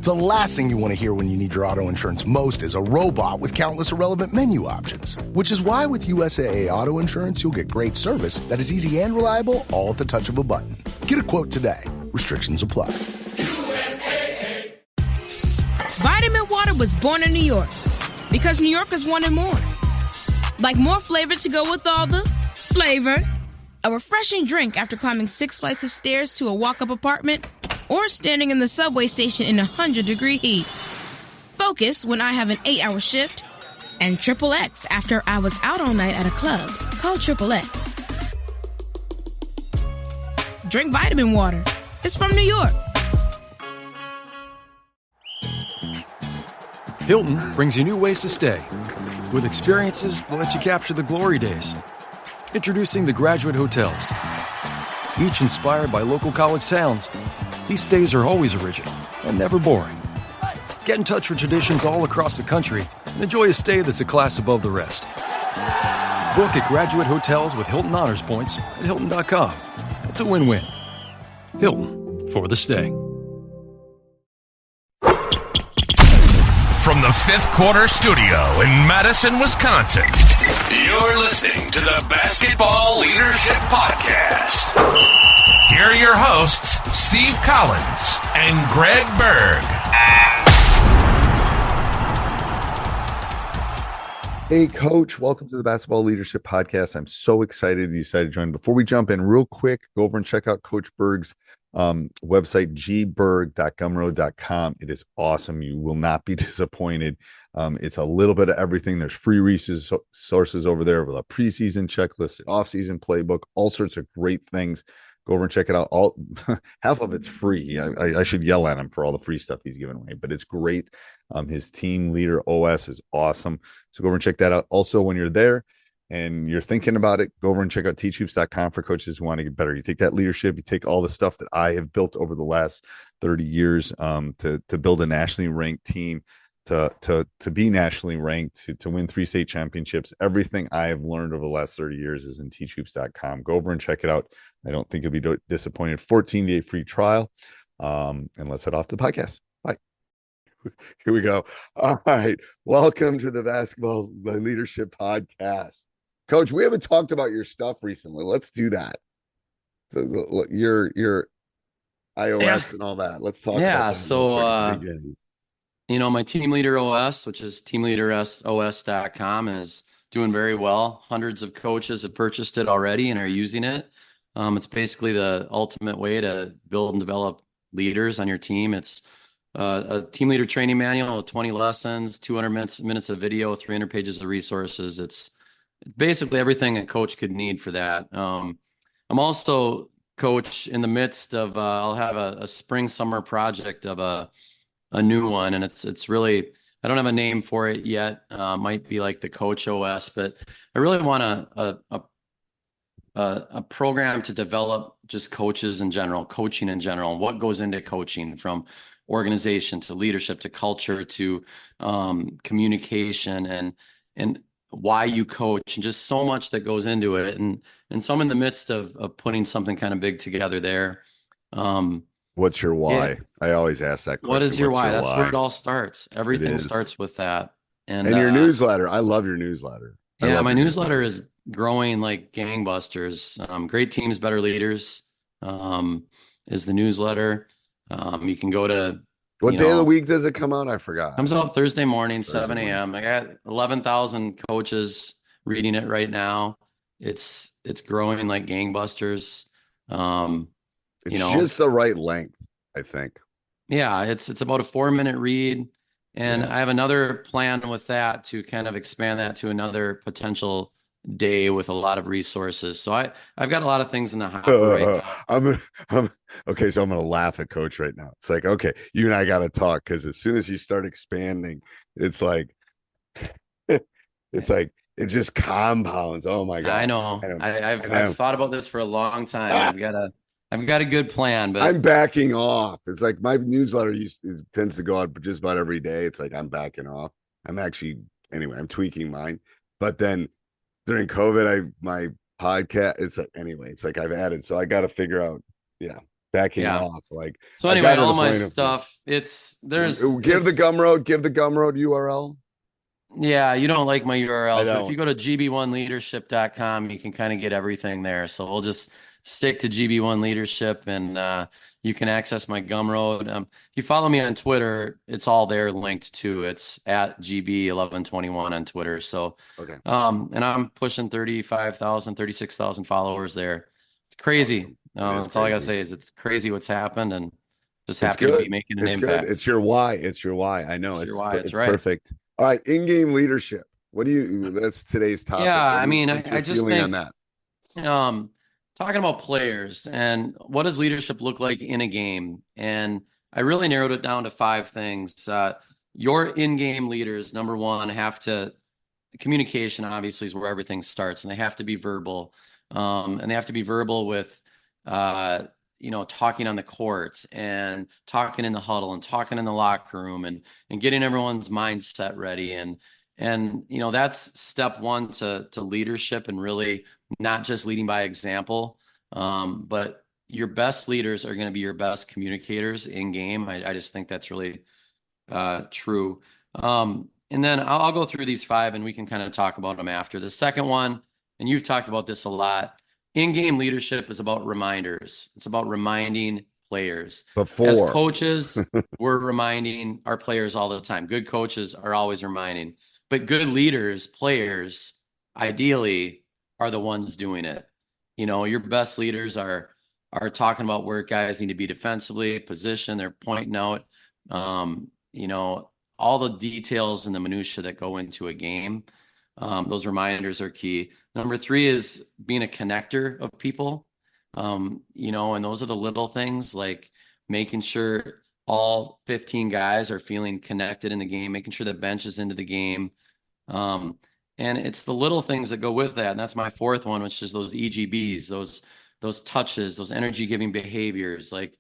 The last thing you want to hear when you need your auto insurance most is a robot with countless irrelevant menu options. Which is why with USAA Auto Insurance, you'll get great service that is easy and reliable, all at the touch of a button. Get a quote today. Restrictions apply. USAA. Vitamin Water was born in New York because New Yorkers wanted more. Like more flavor to go with all the flavor. A refreshing drink after climbing 6 flights of stairs to a walk-up apartment, or standing in the subway station in 100-degree heat. Focus when I have an 8-hour shift, and Triple X after I was out all night at a club. Call Triple X. Drink vitamin water. It's from New York. Hilton brings you new ways to stay, with experiences that let you capture the glory days. Introducing the Graduate Hotels. Each inspired by local college towns, these stays are always original and never boring. Get in touch with traditions all across the country and enjoy a stay that's a class above the rest. Book at Graduate Hotels with Hilton Honors Points at Hilton.com. It's a win-win. Hilton, for the stay. From the Fifth Quarter Studio in Madison, Wisconsin, you're listening to the Basketball Leadership Podcast. Here are your hosts, Steve Collins and Greg Berg. Hey, Coach. Welcome to the Basketball Leadership Podcast. I'm so excited you decided to join. Before we jump in, real quick, go over and check out Coach Berg's website, gberg.gumroad.com. It is awesome. You will not be disappointed. It's a little bit of everything. There's free resources over there with a preseason checklist, off-season playbook, all sorts of great things. Go over and check it out. All half of it's free. I should yell at him for all the free stuff he's giving away, but it's great. His team leader OS is awesome. So go over and check that out. Also, when you're there and you're thinking about it, go over and check out teachhoops.com for coaches who want to get better. You take that leadership, you take all the stuff that I have built over the last 30 years to build a nationally ranked team, to be nationally ranked, to win 3 state championships. Everything I have learned over the last 30 years is in teachhoops.com. Go over and check it out. I don't think you'll be disappointed. 14-day free trial. And let's head off to the podcast. Bye. Here we go. All right. Welcome to the Basketball Leadership Podcast. Coach, we haven't talked about your stuff recently. Let's do that. Your iOS and all that. Let's talk about that. So, my team leader OS, which is teamleaderos.com, is doing very well. Hundreds of coaches have purchased it already and are using it. It's basically the ultimate way to build and develop leaders on your team. It's a team leader training manual with 20 lessons, 200 minutes of video, 300 pages of resources. It's basically everything a coach could need for that. I'm also, Coach, in the midst of, I'll have a spring-summer project of a new one, and it's really, I don't have a name for it yet. Might be like the Coach OS, but I really want a program to develop just coaches in general, coaching in general, what goes into coaching, from organization to leadership to culture to communication and why you coach, and just so much that goes into it. And so I'm in the midst of putting something kind of big together there. What's your why? Yeah. I always ask that question. What is your why? That's where it all starts. Everything starts with that. And your newsletter. I love your newsletter. Yeah, my newsletter is growing like gangbusters. Great Teams, Better Leaders is the newsletter. You can go to what day of the week does it come out? I forgot. Comes out Thursday morning, 7 a.m. I got 11,000 coaches reading it right now. It's growing like gangbusters. It's just the right length, I think. Yeah, it's about a 4-minute read. And I have another plan with that to kind of expand that to another potential day with a lot of resources. So I've got a lot of things in the hopper right now. Okay, so I'm going to laugh at Coach right now. It's like, okay, you and I got to talk, because as soon as you start expanding, it's like, it just compounds. Oh my God. I know. I've thought about this for a long time. I've got a good plan, but I'm backing off. It's like my newsletter tends to go out just about every day. It's like I'm backing off. I'm tweaking mine. But then during COVID, my podcast, it's like I've added. So I got to figure out. Yeah. backing Yeah. off. Like, So I anyway, got to all the my point of stuff, give the it's Gumroad URL. yeah, you don't like my I URLs, but if you don't. go to gb1leadership.com, you can kind of get everything there. So we'll just stick to GB1 Leadership, and you can access my Gumroad. If you follow me on Twitter, it's all there linked to. It's at GB1121 on Twitter. So, Okay. and I'm pushing 35,000, 36,000 followers there. It's crazy. Awesome. That's all I gotta say is it's crazy what's happened, and just It's happy to be good. making an It's good. impact. It's your why. It's your why. I know. It's It's your why. It's right. perfect. All right. In-game leadership. That's today's topic. Yeah, I mean, What's your I just feeling on think that? talking about players and what does leadership look like in a game, and I really narrowed it down to 5 things. Your in-game leaders, number one, have to communication obviously is where everything starts, and they have to be verbal, and they have to be verbal with talking on the court and talking in the huddle and talking in the locker room and getting everyone's mindset ready, and that's step one to leadership, and really not just leading by example, but your best leaders are going to be your best communicators in game. I just think that's really true. And then I'll go through these 5 and we can kind of talk about them after. The second one, and you've talked about this a lot, in-game leadership is about reminders. It's about reminding players. As coaches, we're reminding our players all the time. Good coaches are always reminding, but good leaders, players, ideally are the ones doing it. Your best leaders are talking about where guys need to be defensively, position, they're pointing out, all the details and the minutia that go into a game. Those reminders are key. Number 3 is being a connector of people. And those are the little things, like making sure all 15 guys are feeling connected in the game, making sure the bench is into the game. And it's the little things that go with that. And that's my 4th one, which is those EGBs, those touches, those energy giving behaviors. Like,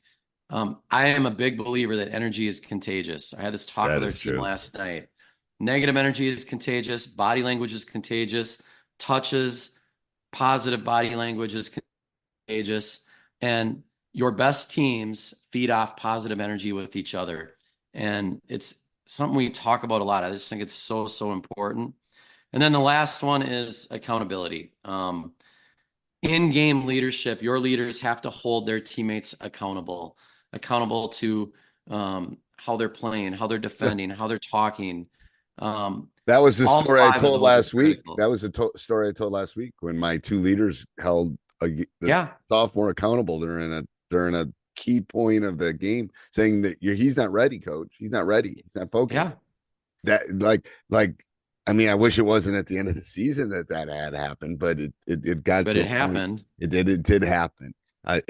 I am a big believer that energy is contagious. I had this talk with our team last night. Negative energy is contagious. Body language is contagious. Touches, positive body language is contagious. And your best teams feed off positive energy with each other. And it's something we talk about a lot. I just think it's so, so important. And then the last one is accountability. In-game leadership, your leaders have to hold their teammates accountable to how they're playing, how they're defending, how they're talking. That was the story I told last week. Critical. That was the story I told last week when my 2 leaders held the sophomore accountable during a key point of the game, saying that he's not ready, coach. He's not ready. He's not focused. Yeah. That I mean, I wish it wasn't at the end of the season that had happened, but it got. But it happened. It did happen. I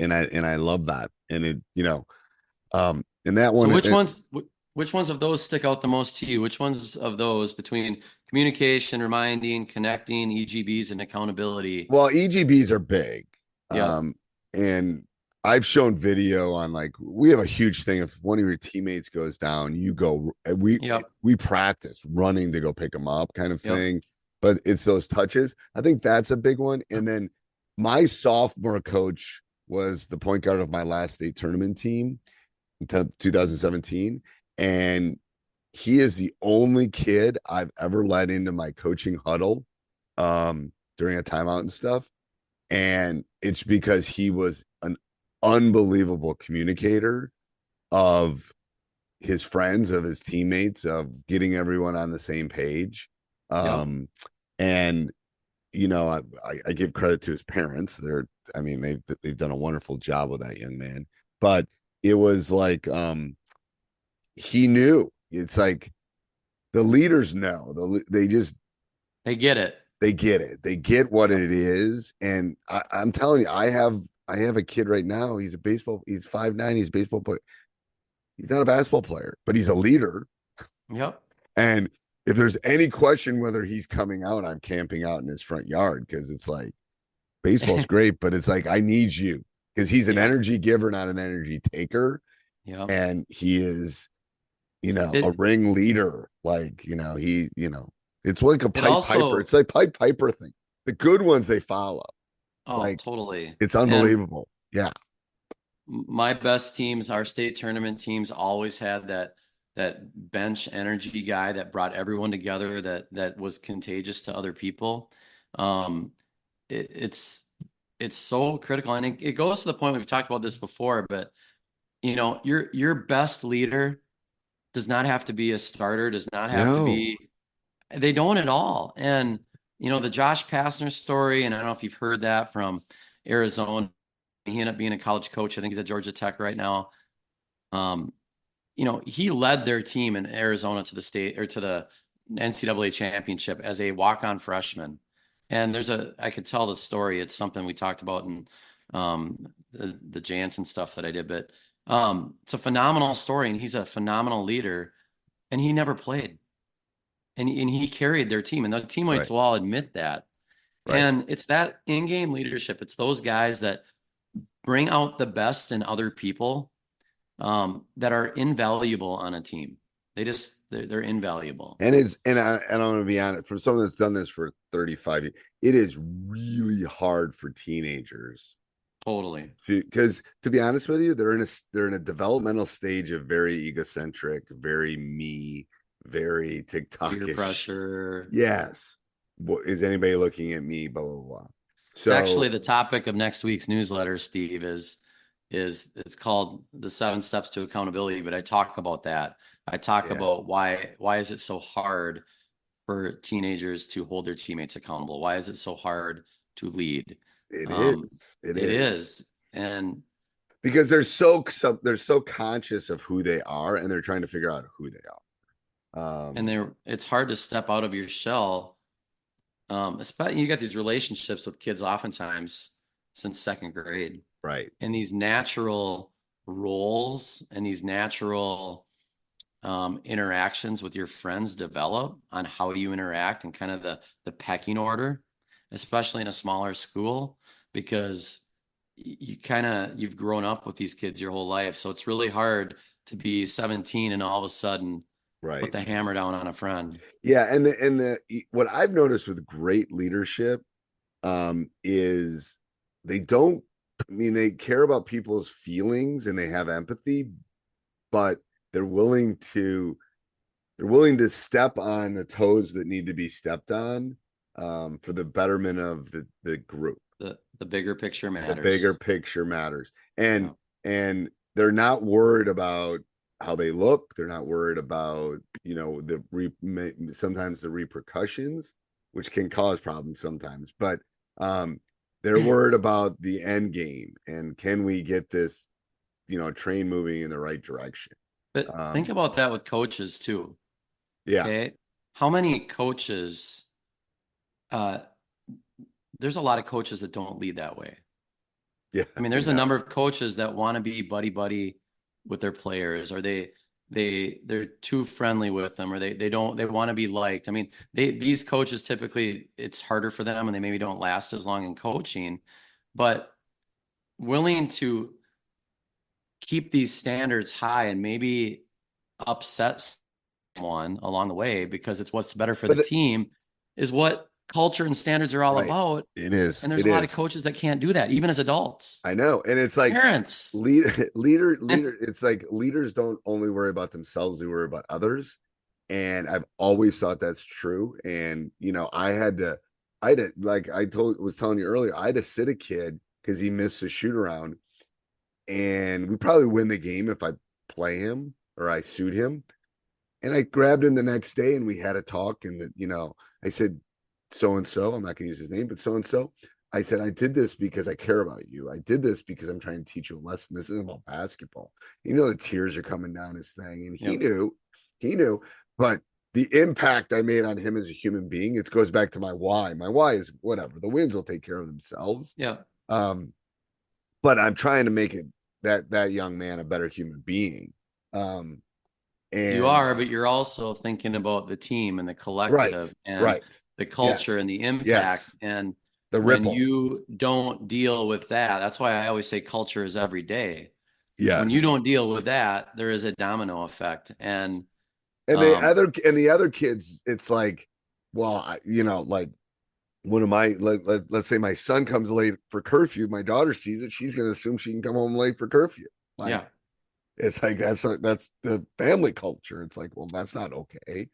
love that. And it, and that one. So which ones of those stick out the most to you? Which ones of those between communication, reminding, connecting, EGBs, and accountability? Well, EGBs are big. Yeah. And I've shown video on, like, we have a huge thing. If one of your teammates goes down, you go, we practice running to go pick them up kind of thing, but it's those touches. I think that's a big one. And then my sophomore coach was the point guard of my last state tournament team in 2017. And he is the only kid I've ever let into my coaching huddle during a timeout and stuff. And it's because he was an unbelievable communicator of his friends, of his teammates, of getting everyone on the same page. And I give credit to his parents. They've done a wonderful job with that young man. But it was like he knew. It's like the leaders know. They get it. They get what it is. And I'm telling you, I have a kid right now. He's 5'9". He's a baseball player. He's not a basketball player, but he's a leader. Yep. And if there's any question whether he's coming out, I'm camping out in his front yard, because it's like, baseball's great, but it's like, I need you, because he's an energy giver, not an energy taker. Yeah. And he is, a ring leader. Like, it's like a piper. It's like Pied Piper thing. The good ones they follow. Oh, totally. It's unbelievable. my best teams, our state tournament teams, always had that bench energy guy that brought everyone together, that was contagious to other people. It's so critical, and it goes to the point, we've talked about this before, but your best leader does not have to be a starter, does not have to be. They don't at all. And the Josh Pastner story, and I don't know if you've heard that from Arizona. He ended up being a college coach. I think he's at Georgia Tech right now. He led their team in Arizona to the state, or to the NCAA championship, as a walk-on freshman. And I could tell the story. It's something we talked about in the Jansen stuff that I did, but it's a phenomenal story, and he's a phenomenal leader, and he never played, and he carried their team, and the teammates will all admit that. Right. And it's that in-game leadership. It's those guys that bring out the best in other people, that are invaluable on a team. They're invaluable. And I'm going to be honest, for someone that's done this for 35 years, it is really hard for teenagers. Totally. Because to be honest with you, they're in a developmental stage of very egocentric, very me, very TikTokish. Peer pressure. Yes. Is anybody looking at me? Blah, blah, blah. So, it's actually the topic of next week's newsletter, Steve, is it's called the 7 Steps to Accountability, but I talk about that. I talk about why is it so hard for teenagers to hold their teammates accountable? Why is it so hard to lead? It is. And because they're so conscious of who they are, and they're trying to figure out who they are. And it's hard to step out of your shell. Especially, you got these relationships with kids oftentimes since 2nd grade. Right. And these natural roles and these natural interactions with your friends develop on how you interact, and kind of the pecking order, especially in a smaller school, because you've grown up with these kids your whole life. So it's really hard to be 17 and all of a sudden put the hammer down on a friend. Yeah. And what I've noticed with great leadership is they care about people's feelings and they have empathy, but they're willing to step on the toes that need to be stepped on for the betterment of the group. The bigger picture matters. The bigger picture matters. And they're not worried about how they look. They're not worried about, sometimes the repercussions, which can cause problems sometimes, but they're worried about the end game, and can we get this, train moving in the right direction? But think about that with coaches too. Yeah. Okay. How many coaches, there's a lot of coaches that don't lead that way. Yeah. I mean, there's a number of coaches that want to be buddy with their players, or they're too friendly with them, or they want to be liked. I mean, these coaches, typically it's harder for them, and they maybe don't last as long in coaching, but willing to keep these standards high and maybe upset someone along the way because it's what's better for the team, is what culture and standards are all about. It is. And there's a lot of coaches that can't do that, even as adults. I know. And it's like parents, leader. It's like leaders don't only worry about themselves, they worry about others. And I've always thought that's true. And, I had to, like was telling you earlier, I had to sit a kid because he missed a shoot around, and we probably win the game if I play him or I suit him. And I grabbed him the next day and we had a talk, and I said, so-and-so, I'm not going to use his name, but so-and-so, I said, I did this because I care about you. I did this because I'm trying to teach you a lesson. This isn't about basketball. The tears are coming down his thing. And he knew, but the impact I made on him as a human being, it goes back to my why. My why is whatever. The wins will take care of themselves. Yeah. But I'm trying to make it that young man a better human being. And you are, but you're also thinking about the team and the collective and the culture and the impact and the ripple. When you don't deal with that, that's why I always say culture is every day. Yes. When you don't deal with that, there is a domino effect. And the other kids, it's like, well, one of my let's say my son comes late for curfew, my daughter sees it, she's going to assume she can come home late for curfew. Like, Yeah. it's like that's the family culture. It's like, well, that's not okay.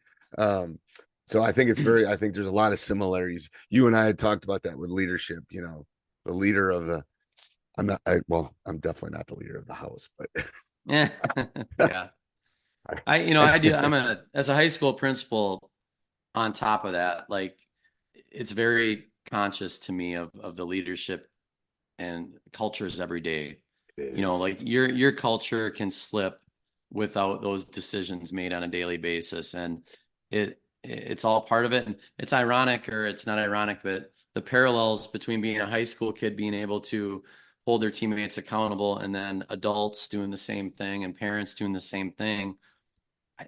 So I think I think there's a lot of similarities. You and I had talked about that with leadership. You know, the leader of the I'm definitely not the leader of the house, but Yeah. Yeah. As a high school principal, on top of that, like, it's very conscious to me of the leadership and cultures every day. Like your culture can slip without those decisions made on a daily basis. And it's all part of it. And it's ironic, or it's not ironic, but the parallels between being a high school kid, being able to hold their teammates accountable, and then adults doing the same thing and parents doing the same thing.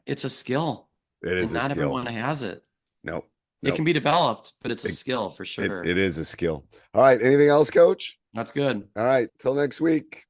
It's a skill. it is And a not skill. everyone has it. No. It can be developed, but it's a skill for sure. It is a skill. All right. Anything else, Coach? That's good. All right. Till next week.